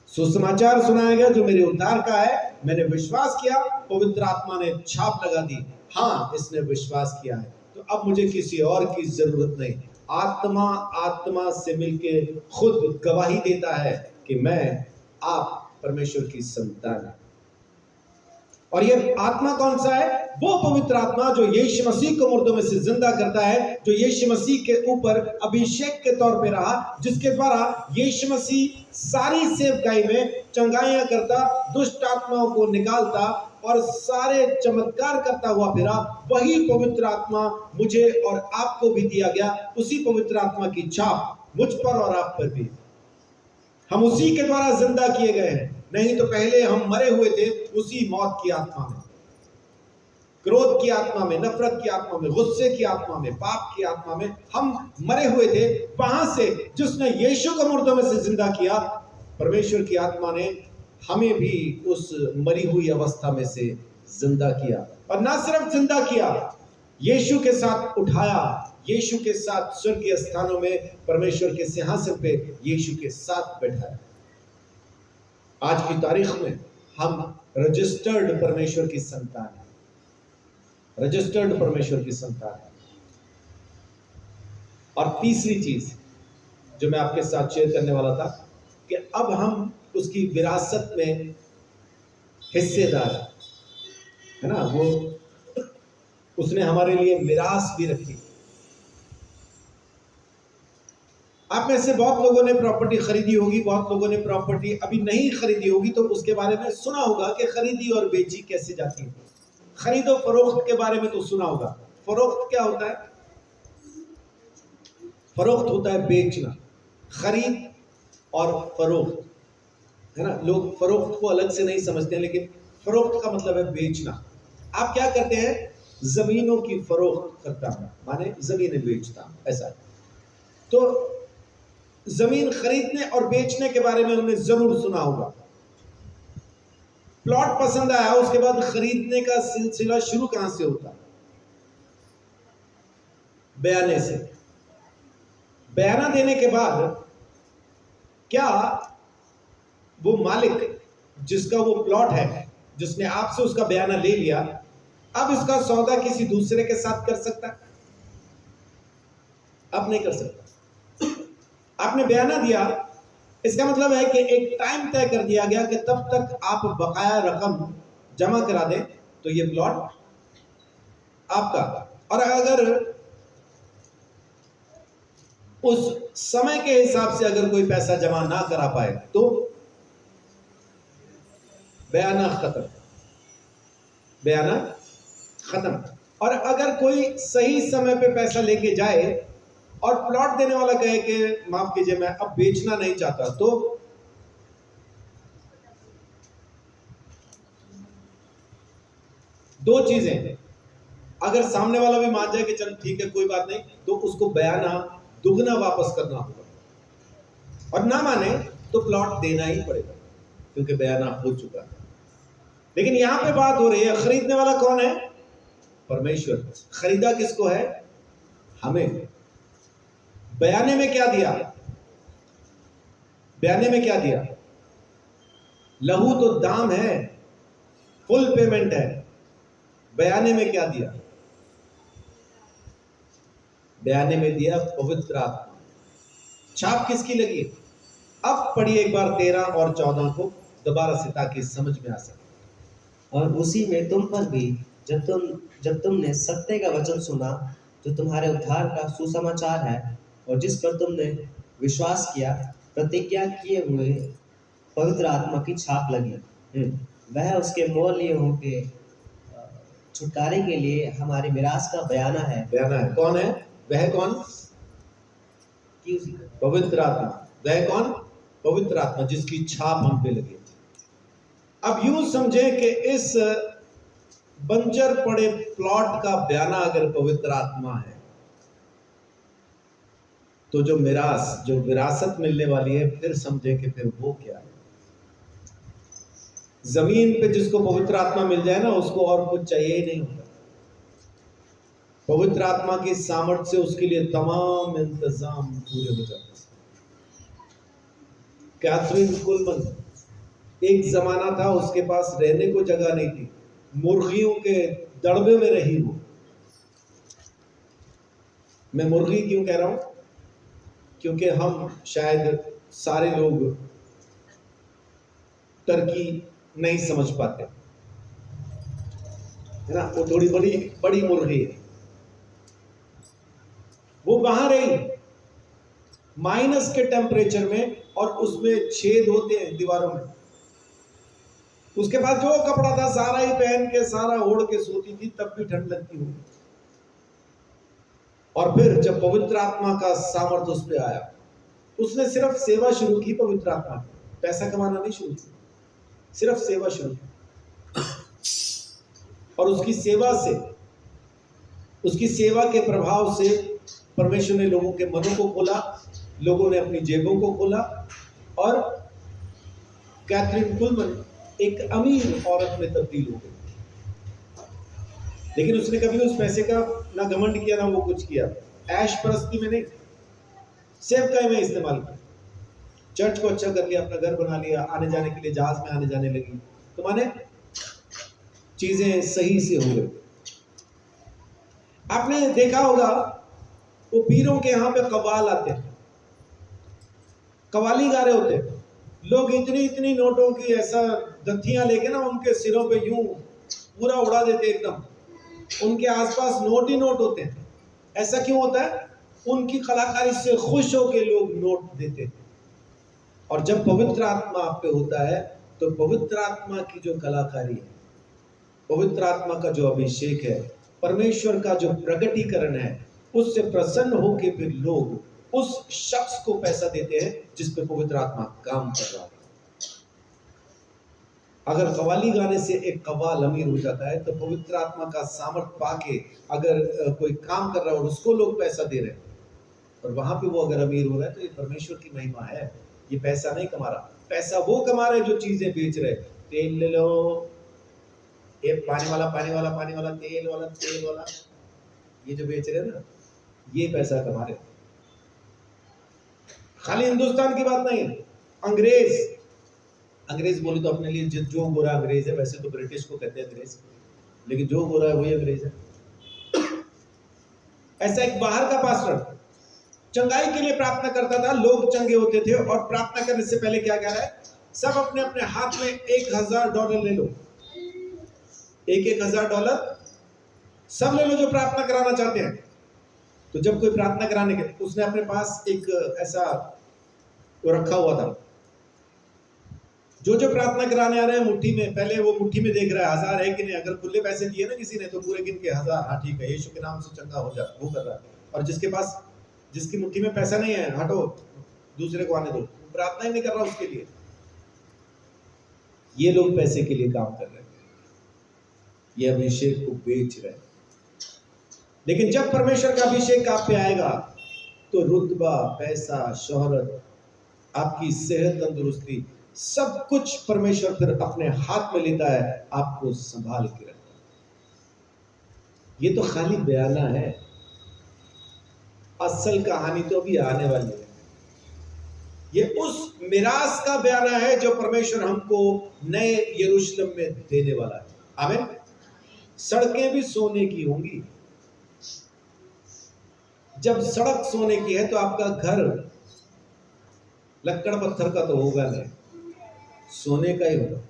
सुसमाचार सुनाया गया जो मेरे उद्धार का है, मैंने विश्वास किया, पवित्र आत्मा ने छाप लगा दी, हाँ इसने विश्वास किया है, तो अब मुझे किसी और की जरूरत नहीं। आत्मा आत्मा से मिलके खुद गवाही देता है कि मैं, आप परमेश्वर की संतान है। और ये आत्मा कौन सा है? वो पवित्र आत्मा जो यीशु मसीह को मुर्दों में से जिंदा करता है, जो यीशु मसीह के ऊपर अभिषेक के तौर पे रहा, जिसके द्वारा यीशु मसीह सारी सेवकाई में चंगाइयां करता, दुष्ट आत्माओं को निकालता और सारे चमत्कार करता हुआ फिरा। वही पवित्र आत्मा मुझे और आपको भी दिया गया। उसी पवित्र आत्मा की छाप मुझ पर और आप पर भी। हम उसी के द्वारा जिंदा किए गए हैं, नहीं तो पहले हम मरे हुए थे उसी मौत की आत्मा में, क्रोध की आत्मा में, नफरत की आत्मा में, गुस्से की आत्मा में, पाप की आत्मा में हम मरे हुए थे। वहां से जिसने यीशु को मुर्दों में से जिंदा किया, परमेश्वर की आत्मा ने हमें भी उस मरी हुई अवस्था में से जिंदा किया। और ना सिर्फ जिंदा किया, यीशु के साथ उठाया, यीशु के साथ स्वर्गीय स्थानों में परमेश्वर के सिंहासन पे यीशु के साथ बैठाया। आज की तारीख में हम रजिस्टर्ड परमेश्वर की संतान है, रजिस्टर्ड परमेश्वर की संतान है। और तीसरी चीज जो मैं आपके साथ शेयर करने वाला था कि अब हम उसकी विरासत में हिस्सेदार है ना। वो उसने हमारे लिए मिरास भी रखी। आप में से बहुत लोगों ने प्रॉपर्टी खरीदी होगी, बहुत लोगों ने प्रॉपर्टी अभी नहीं खरीदी होगी, तो उसके बारे में सुना होगा कि खरीदी और बेची कैसे जाती है। खरीदो फरोख्त के बारे में तो सुना होगा। फरोख्त क्या होता है? फरोख्त होता है बेचना। खरीद और फरोख्त है ना। लोग फरोख्त को अलग से नहीं समझते हैं, लेकिन फरोख्त का मतलब है बेचना। आप क्या करते हैं? जमीनों की फरोख्त करता हूं, माने जमीनें बेचता हूं, ऐसा। तो जमीन खरीदने और बेचने के बारे में हमने जरूर सुना होगा। प्लॉट पसंद आया, उसके बाद खरीदने का सिलसिला शुरू कहां से होता है? बयाने से। बयाना देने के बाद क्या वो मालिक जिसका वो प्लॉट है, जिसने आपसे उसका बयाना ले लिया, अब इसका सौदा किसी दूसरे के साथ कर सकता है? अब नहीं कर सकता। आपने बयाना दिया, इसका मतलब है कि एक टाइम तय कर दिया गया कि तब तक आप बकाया रकम जमा करा दें तो ये प्लॉट आपका। और अगर उस समय के हिसाब से अगर कोई पैसा जमा ना करा पाए तो बयाना खत्म, बयाना खत्म। और अगर कोई सही समय पे पैसा लेके जाए और प्लॉट देने वाला कहे कि माफ कीजिए मैं अब बेचना नहीं चाहता, तो दो चीजें हैं। अगर सामने वाला भी मान जाए कि चल ठीक है कोई बात नहीं, तो उसको बयाना दुगना वापस करना होगा, और ना माने तो प्लॉट देना ही पड़ेगा क्योंकि बयाना हो चुका है। लेकिन यहां पे बात हो रही है, खरीदने वाला कौन है? परमेश्वर। खरीदा किसको है? हमें। बयाने में क्या दिया? बयाने में क्या दिया? लहू तो दाम है, फुल पेमेंट है। बयाने में क्या दिया? बयाने में दिया पवित्र आत्मा। छाप किसकी लगी? अब पढ़िए एक बार 13 और 14 को दोबारा से ताकि समझ में आ सके। और उसी में तुम पर भी, जब तुमने सत्य का वचन सुना, जो तुम्हारे उद्धार का सुसमाचार है, और जिस पर तुमने विश्वास किया, प्रतिज्ञा किए हुए पवित्र आत्मा की छाप लगी। वह उसके मोल लिए होके छुटकारे के लिए हमारी मिरास का बयाना है। बयाना है। कौन है वह? कौन? कि उसी का पवित्र आत्मा। वह कौन? पवित्र आत्मा जिसकी छाप हम पे लगी थी। अब यूं समझे कि इस बंजर पड़े प्लॉट का बयाना अगर पवित्र आत्मा है, तो जो मिरास, जो विरासत मिलने वाली है, फिर समझे कि फिर वो क्या है। जमीन पे जिसको पवित्र आत्मा मिल जाए ना, उसको और कुछ चाहिए ही नहीं होता। पवित्र आत्मा की सामर्थ्य से उसके लिए तमाम इंतजाम पूरे हो जाते हैं। कैथरीन कुलमन, एक जमाना था उसके पास रहने को जगह नहीं थी, मुर्गियों के दड़बे में रही वो। मैं मुर्गी क्यों कह रहा हूं? क्योंकि हम शायद सारे लोग टर्की नहीं समझ पाते, है ना। वो थोड़ी बड़ी बड़ी मुर्गी है। वो वहां रही माइनस के टेम्परेचर में, और उसमें छेद होते हैं दीवारों में। उसके पास जो कपड़ा था सारा ही पहन के, सारा ओढ़ के सोती थी, तब भी ठंड लगती होगी। और फिर जब पवित्र आत्मा का सामर्थ्य उस पर आया, उसने सिर्फ सेवा शुरू की। पवित्र आत्मा पैसा कमाना नहीं शुरू किया, सिर्फ सेवा शुरू की। और उसकी सेवा से, उसकी सेवा के प्रभाव से परमेश्वर ने लोगों के मनों को खोला, लोगों ने अपनी जेबों को खोला, और कैथरीन कुलमन एक अमीर औरत में तब्दील हो गई। लेकिन उसने कभी उस पैसे का ना घमंड किया, ना वो कुछ किया। ऐश परस्ती में नहीं, सेवकाई में इस्तेमाल किया। चर्च को अच्छा कर लिया, अपना घर बना लिया, आने जाने के लिए जहाज में आने जाने लगी, तो माने चीजें सही से हो गई। आपने देखा होगा वो पीरों के यहाँ पे कव्वाल आते हैं, कव्वाली गा रहे होते हैं लोग, इतनी इतनी नोटों की ऐसा दत्थियां लेके ना उनके सिरों पे यूं पूरा उड़ा देते एकदम। उनके आसपास नोट ही नोट होते हैं। ऐसा क्यों होता है? उनकी कलाकारी से खुश होकर लोग नोट देते हैं। और जब पवित्र आत्मा आप पे होता है, तो पवित्र आत्मा की जो कलाकारी है, पवित्र आत्मा का जो अभिषेक है, परमेश्वर का जो प्रगटीकरण है, उससे प्रसन्न होकर फिर लोग उस शख्स को पैसा देते हैं जिस पे पवित्र आत्मा काम कर रहा है। अगर कव्वाली गाने से एक कव्वाल अमीर हो जाता है, तो पवित्र आत्मा का सामर्थ्य पाके अगर कोई काम कर रहा है और उसको लोग पैसा दे रहे हैं, और वहां पे वो अगर अमीर हो रहा है, तो ये परमेश्वर की महिमा है। ये पैसा नहीं कमा रहा, पैसा वो कमा रहे जो चीजें बेच रहे। तेल ले लो, ये पानी वाला पानी वाला पानी वाला, तेल वाला तेल वाला, ये जो बेच रहे हैं ना, ये पैसा कमा रहे। खाली हिंदुस्तान की बात नहीं, अंग्रेज, अंग्रेज बोले तो अपने लिए जो गोरा अंग्रेज है, वैसे तो ब्रिटिश को कहते हैं अंग्रेज, लेकिन जो गोरा है वही अंग्रेज है। ऐसा एक बाहर का पास्टर चंगाई के लिए प्रार्थना करता था, लोग चंगे होते थे, और प्रार्थना करने से पहले क्या कह रहा है? सब अपने अपने हाथ में $1000 ले लो, $1000 सब ले लो जो प्रार्थना कराना चाहते हैं। तो जब कोई प्रार्थना कराने के, उसने अपने पास एक ऐसा वो रखा हुआ था, जो प्रार्थना कराने आ रहे हैं मुट्ठी में, पहले वो मुट्ठी में देख रहा है 1000 है कि नहीं। अगर खुले पैसे दिए ना किसी ने तो पूरे गिन के 1000, हाँ ठीक है, यीशु के नाम से चंगा हो जा, वो कर रहा है। और जिसके पास, जिसकी मुट्ठी में पैसा नहीं है, हटो, दूसरे को आने दो, प्रार्थना ही नहीं कर रहा उसके लिए। ये लोग पैसे के लिए काम कर रहे हैं, ये अभिषेक को बेच रहे हैं। लेकिन जब परमेश्वर का अभिषेक आप पे आएगा तो रुतबा, पैसा, शोहरत, आपकी सेहत, तंदुरुस्ती, सब कुछ परमेश्वर फिर अपने हाथ में लेता है, आपको संभाल के रखता है। ये तो खाली बयाना है, असल कहानी तो अभी आने वाली है। ये उस मिरास का बयाना है जो परमेश्वर हमको नए यरूशलेम में देने वाला है। आमीन। सड़कें भी सोने की होंगी। जब सड़क सोने की है तो आपका घर लक्कड़ पत्थर का तो होगा नहीं, सोने का ही होगा।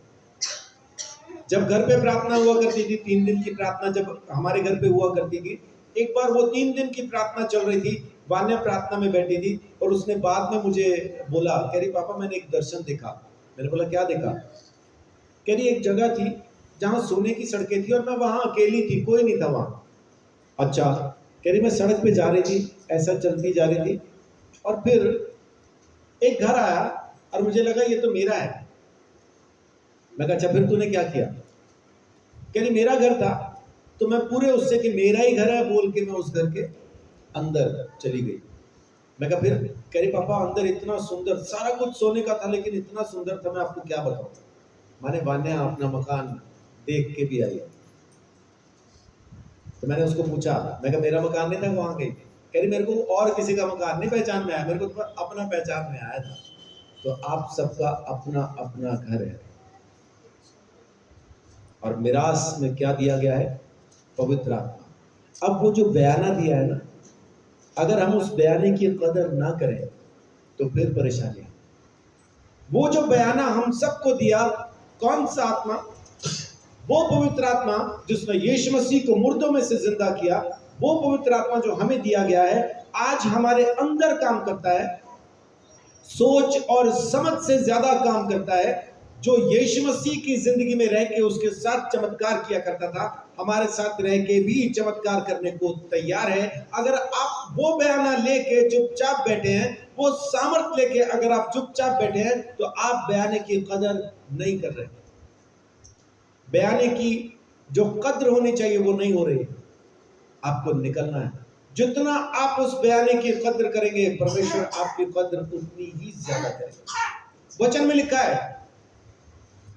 जब घर पे प्रार्थना हुआ करती थी, 3 दिन की प्रार्थना जब हमारे घर पे हुआ करती थी, एक बार वो 3 दिन की प्रार्थना चल रही थी, वान्या प्रार्थना में बैठी थी और उसने बाद में मुझे बोला, कह रही पापा मैंने एक दर्शन देखा। मैंने बोला क्या देखा? कह रही एक जगह थी जहां सोने की सड़कें थी और मैं वहां अकेली थी, कोई नहीं था वहां। अच्छा, कह रही मैं सड़क पे जा रही थी, ऐसा चलती जा रही थी और फिर एक घर आया और मुझे लगा ये तो मेरा है। मैं कहा अच्छा फिर तूने क्या किया? कह रही मेरा घर था तो मैं पूरे उससे कि मेरा ही घर है बोल के मैं उस घर के अंदर चली गई। मैं कहा फिर? कह रही पापा अंदर इतना सुंदर, सारा कुछ सोने का था लेकिन इतना सुंदर था मैं आपको क्या बताऊं। मैंने वान्या अपना मकान देख के भी आई। तो मैंने उसको पूछा, मैं कहा मेरा मकान नहीं था, वहां गई। कह रही मेरे को और किसी का मकान नहीं पहचान में आया, मेरे को तो अपना पहचान में आया था। तो आप सबका अपना अपना घर है और मिरास में क्या दिया गया है? पवित्र आत्मा। अब वो जो बयाना दिया है ना, अगर हम उस बयाने की कदर ना करें तो फिर परेशानी। वो जो बयाना हम सबको दिया, कौन सा आत्मा? वो पवित्र आत्मा जिसने यीशु मसीह को मुर्दों में से जिंदा किया, वो पवित्र आत्मा जो हमें दिया गया है, आज हमारे अंदर काम करता है, सोच और समझ से ज्यादा काम करता है। जो यीशु मसीह की जिंदगी में रह के उसके साथ चमत्कार किया करता था, हमारे साथ रह के भी चमत्कार करने को तैयार है। अगर आप वो बयाना लेके चुपचाप बैठे हैं, वो सामर्थ लेके अगर आप चुपचाप बैठे हैं, तो आप बयाने की कदर नहीं कर रहे। बयाने की जो कद्र होनी चाहिए वो नहीं हो रही। आपको निकलना है। जितना आप उस बयाने की कद्र करेंगे, परमेश्वर आपकी कद्र उतनी ही ज्यादा करेगा। वचन में लिखा है,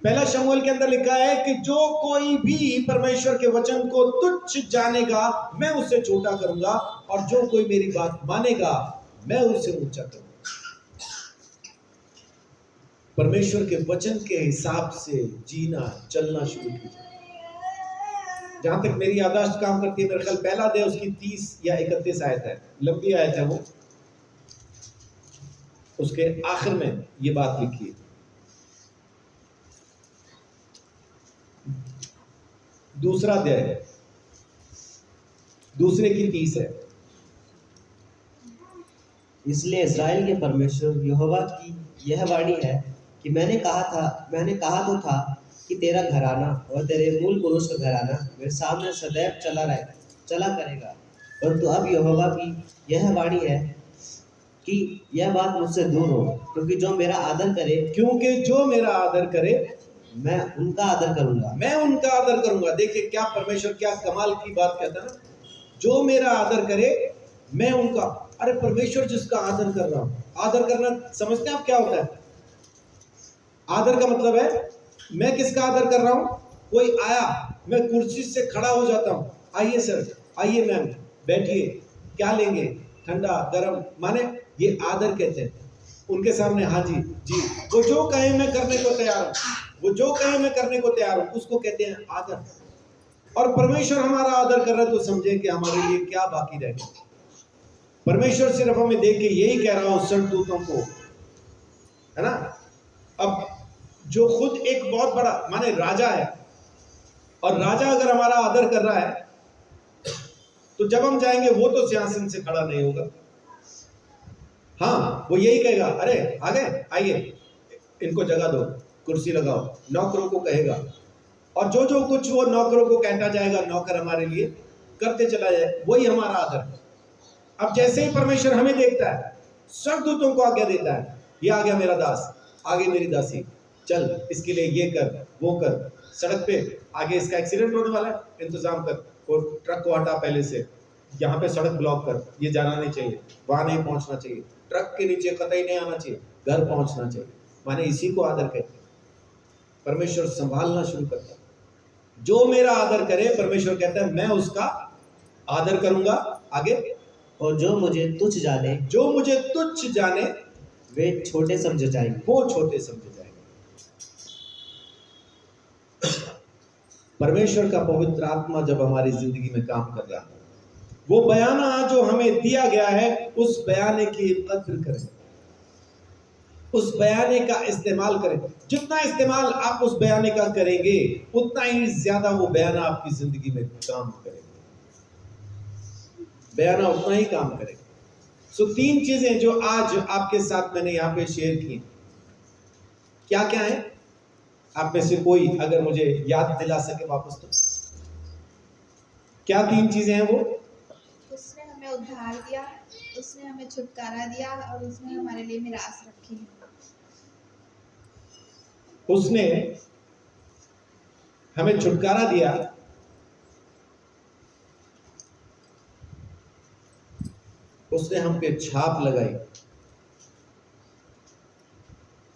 पहला शमूएल के अंदर लिखा है कि जो कोई भी परमेश्वर के वचन को तुच्छ जानेगा मैं उसे छोटा करूंगा, और जो कोई मेरी बात मानेगा मैं उसे ऊंचा करूंगा। परमेश्वर के वचन के हिसाब से जीना, चलना शुरू कीजिए। जहां तक मेरी याददाश्त काम करती है, मेरे ख्याल पहला अध्याय उसकी 30 या 31 आयत है, लंबी आयत है वो। उसके आखिर में ये बात लिखी है। दूसरा अध्याय, दूसरे की 30 है। इसलिए इस्राएल के परमेश्वर यहोवा की यह वाणी है कि मैंने कहा तो था कि तेरा घराना और तेरे मूल पुरुष का घराना मेरे सामने सदैव चला करेगा। परंतु अब यहोवा की यह वाणी है कि यह बात मुझसे दूर हो, क्योंकि जो मेरा आदर करे मैं उनका आदर करूंगा। देखिए क्या परमेश्वर क्या कमाल की बात कहता है ना, जो मेरा आदर करे मैं उनका। अरे परमेश्वर जिसका आदर कर रहा हूं, आदर करना समझते हैं आप क्या होता है? आदर का मतलब है मैं किसका आदर कर रहा हूं? कोई आया, मैं कुर्सी से खड़ा हो जाता हूं, आइए सर, आइए मैम, बैठिए, क्या लेंगे, ठंडा गरम, माने ये आदर कहते हैं। उनके सामने हाँ जी जी, वो जो कहे मैं करने को तैयार हूं, उसको कहते हैं आदर। और परमेश्वर हमारा आदर कर रहा है तो समझे कि हमारे लिए क्या बाकी रह गया। परमेश्वर सिर्फ हमें देख के यही कह रहा हूं सरदूतों को, है ना। अब जो खुद एक बहुत बड़ा माने राजा है, और राजा अगर हमारा आदर कर रहा है तो जब हम जाएंगे वो तो सिंहासन से खड़ा नहीं होगा। हाँ, वो यही कहेगा, अरे आ गए, आइए, इनको जगह दो, कुर्सी लगाओ, नौकरों को कहेगा, और जो जो कुछ वो नौकरों को कहता जाएगा, नौकर हमारे लिए करते चला जाए, वही हमारा आदर है। अब जैसे ही परमेश्वर हमें देखता है, स्वर्गदूतों को आज्ञा देता है, ये आ गया मेरा दास, आगे मेरी दासी, चल इसके लिए ये कर वो कर, सड़क पे आगे इसका एक्सीडेंट होने वाला है, इंतजाम कर, वो ट्रक को हटा पहले से, यहाँ पे सड़क ब्लॉक कर, ये जाना नहीं चाहिए, वहां नहीं पहुंचना चाहिए, ट्रक के नीचे कतई नहीं आना चाहिए, घर पहुंचना चाहिए। माने इसी को आदर कहते हैं। परमेश्वर संभालना शुरू करता है। जो मेरा आदर करे, परमेश्वर कहता है मैं उसका आदर करूंगा। आगे, और जो मुझे तुच्छ जाने जो मुझे तुच्छ जाने वे छोटे समझे जाएंगे। वो छोटे समझे जाएंगे। परमेश्वर का पवित्र आत्मा जब हमारी जिंदगी में काम कर रहा है, वो बयाना जो हमें दिया गया है, उस बयाने की कद्र करें, उस बयाने का इस्तेमाल करें। जितना इस्तेमाल आप उस बयाने का करेंगे, उतना ही ज्यादा वो बयाना आपकी जिंदगी में काम करेगा, बयाना उतना ही काम करेगा। सो 3 चीजें जो आज आपके साथ मैंने यहाँ पे शेयर की, क्या क्या है? आप में से कोई अगर मुझे याद दिला सके वापस, तो क्या 3 चीजें हैं वो? उसने हमें उद्धार दिया, उसने हमें छुटकारा दिया और उसने हमारे लिए मिरास रखी है। उसने हमें छुटकारा दिया, उसने हम पे छाप लगाई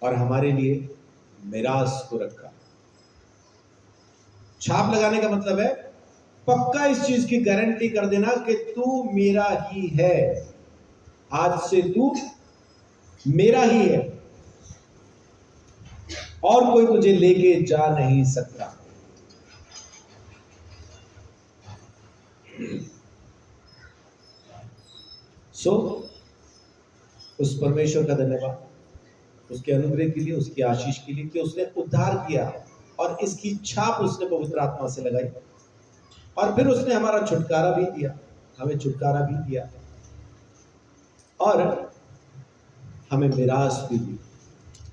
और हमारे लिए मिरास को रखा। छाप लगाने का मतलब है पक्का इस चीज की गारंटी कर देना कि तू मेरा ही है, आज से तू मेरा ही है और कोई तुझे लेके जा नहीं सकता। सो उस परमेश्वर का धन्यवाद, उसके अनुग्रह के लिए, उसकी आशीष के लिए कि उसने उद्धार किया और इसकी छाप उसने पवित्र आत्मा से लगाई, और फिर उसने हमारा छुटकारा भी दिया, हमें छुटकारा भी दिया और हमें मिरास भी दी।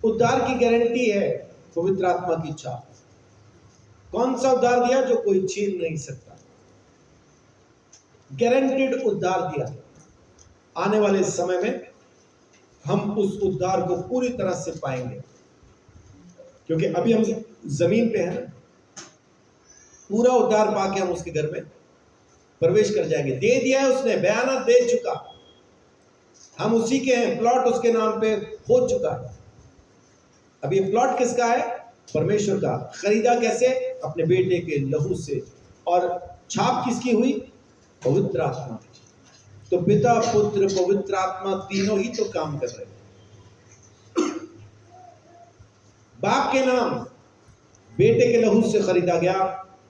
उद्धार की गारंटी है पवित्र आत्मा की छाप। कौन सा उद्धार दिया? जो कोई छीन नहीं सकता। गारंटेड उद्धार दिया। आने वाले समय में हम उस उद्धार को पूरी तरह से पाएंगे, क्योंकि अभी हम जमीन पे हैं, पूरा उद्धार पाके हम उसके घर में प्रवेश कर जाएंगे। दे दिया है उसने, बयाना दे चुका, हम उसी के हैं, प्लॉट उसके नाम पे हो चुका है। अब ये प्लॉट किसका है? परमेश्वर का। खरीदा कैसे? अपने बेटे के लहू से। और छाप किसकी हुई? पवित्र आत्मा। तो पिता, पुत्र, पवित्र आत्मा तीनों ही तो काम कर रहे हैं। बाप के नाम बेटे के लहू से खरीदा गया,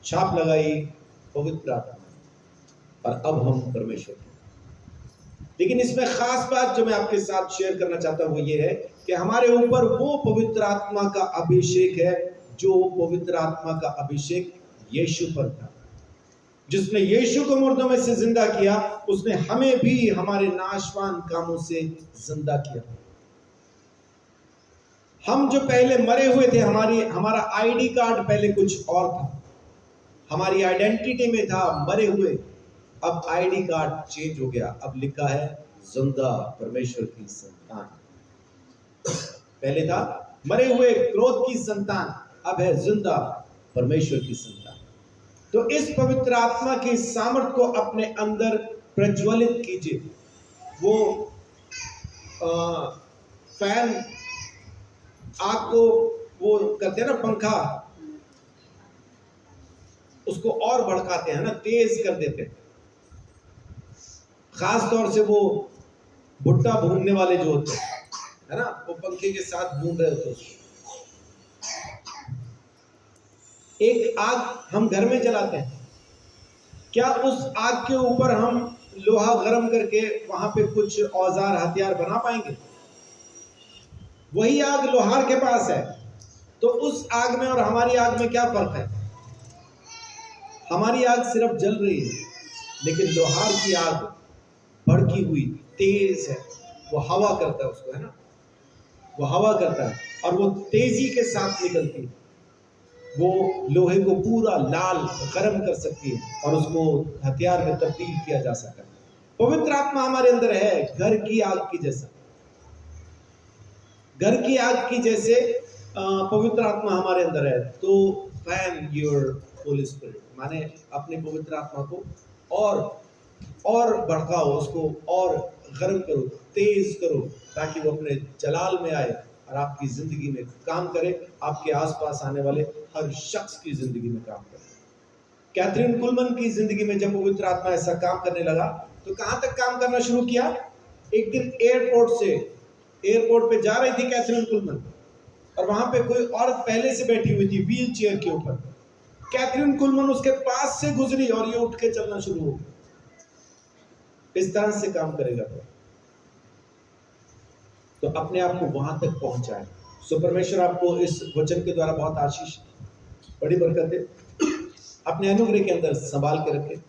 छाप लगाई पवित्र आत्मा, और अब हम परमेश्वर के। लेकिन इसमें खास बात जो मैं आपके साथ शेयर करना चाहता हूं वो ये है कि हमारे ऊपर वो पवित्र आत्मा का अभिषेक है, जो पवित्र आत्मा का अभिषेक यीशु पर था। जिसने यीशु को मुर्दों में से जिंदा किया, उसने हमें भी हमारे नाशवान कामों से जिंदा किया। हम जो पहले मरे हुए थे, हमारा आईडी कार्ड पहले कुछ और था, हमारी आइडेंटिटी में था मरे हुए, अब आईडी कार्ड चेंज हो गया, अब लिखा है जिंदा परमेश्वर की संतान। पहले था मरे हुए क्रोध की संतान, अब है जिंदा परमेश्वर की संतान। तो इस पवित्र आत्मा की सामर्थ को अपने अंदर प्रज्वलित कीजिए। वो फैन आग को वो करते हैं ना, पंखा, उसको और भड़काते हैं ना, तेज कर देते हैं। खास तौर से वो भुट्टा भूनने वाले जो होते हैं, है ना, वो पंखे के साथ भून रहे होते हैं। एक आग हम घर में जलाते हैं, क्या उस आग के ऊपर हम लोहा गर्म करके वहां पे कुछ औजार हथियार बना पाएंगे? वही आग लोहार के पास है। तो उस आग में और हमारी आग में क्या फर्क है? हमारी आग सिर्फ जल रही है, लेकिन लोहार की आग भड़की हुई तेज है, वो हवा करता है उसको, है ना, वो हवा करता है। और वो तेजी के साथ निकलती है। वो लोहे को पूरा लाल गर्म कर सकती है और उसको हथियार में तब्दील किया जा सकता है। पवित्र आत्मा हमारे अंदर है घर की आग की जैसा, घर की आग की जैसे पवित्र आत्मा हमारे अंदर है। तो फैन योर होली स्पिरिट, माने अपने पवित्र आत्मा को और भड़काओ, उसको और गर्म करो, तेज करो, ताकि वो अपने जलाल में आए और आपकी जिंदगी में काम करे, आपके आसपास आने वाले हर शख्स की जिंदगी में काम करे। कैथरीन कुलमन की जिंदगी में जब पवित्र आत्मा ऐसा काम करने लगा तो कहां तक काम करना शुरू किया? एक दिन एयरपोर्ट पे जा रही थी कैथरीन कुलमन और वहां पे कोई औरत पहले से बैठी हुई थी व्हील चेयर के ऊपर। कैथरीन कुलमन उसके पास से गुजरी और ये उठ के चलना शुरू हो गई। इस तरह से काम करेगा तो अपने आप को वहां तक पहुंचाए। सो परमेश्वर आपको इस वचन के द्वारा बहुत आशीष, बड़ी बरकत है। अपने अनुग्रह के अंदर संभाल के रखें।